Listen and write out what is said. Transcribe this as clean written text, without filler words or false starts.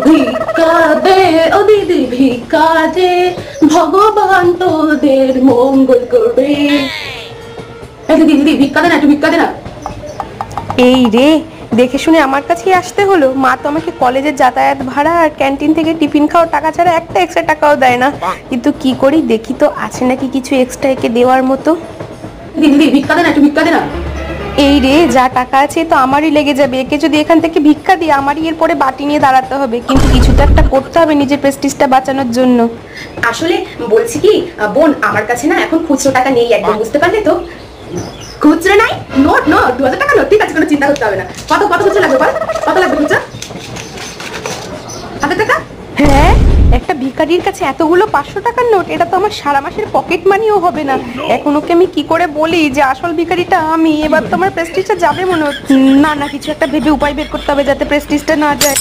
ভিক্ষা দে ও দিদি ভিক্ষা দে, ভগবান তোদের মঙ্গল করবে। দিদি দিদি ভিক্ষা দে না, একটু ভিক্ষা দে না। এই রে, দেখে শুনে আমার কাছেই আসতে হলো। মা তো আমাকে কলেজের যাতায়াত ভাড়া আর ক্যান্টিন থেকে টিফিন খাওয়ার টাকা ছাড়া একটা এক্সট্রা টাকাও দেয় না। কিন্তু কি করি, দেখি তো আছে নাকি কিছু এক্সট্রা একে দেওয়ার মতো। দিদি দিদি ভিক্ষা দে না, একটু ভিক্ষা দে না। এই রে, যা টাকা আছে তো আমারই লেগে যাবে। একে যদি এখান থেকে ভিক্ষা দিই, আমারই এরপরে বাটি নিয়ে দাঁড়াতে হবে। কিন্তু কিছু তো একটা করতে হবে নিজের প্রেস্টিজটা বাঁচানোর জন্য। আসলে বলছি কি বোন, আমার কাছে না এখন খুচরো টাকা নেই একদম, বুঝতে পারলে তো? খুচরো নাই, নোট নোট 2000 টাকা নোট, ঠিক আছে, কোনো চিন্তা করতে হবে না। কত কত খুচরো লাগবে বল, কত লাগবে খুচরো? 1000 টাকা? হ্যাঁ, একটা ভিখারির কাছে এতগুলো 500 টাকার নোট, এটা তো আমার সারা মাসের পকেট মানিও হবে না। এখন ওকে আমি কি করে বলি যে আসল ভিখারিটা আমি? এবার তো আমার প্রেস্টিজটা যাবে মনে হচ্ছে। না না, কিছু একটা ভেবে উপায় বের করতে হবে যাতে প্রেস্টিজটা না যায়।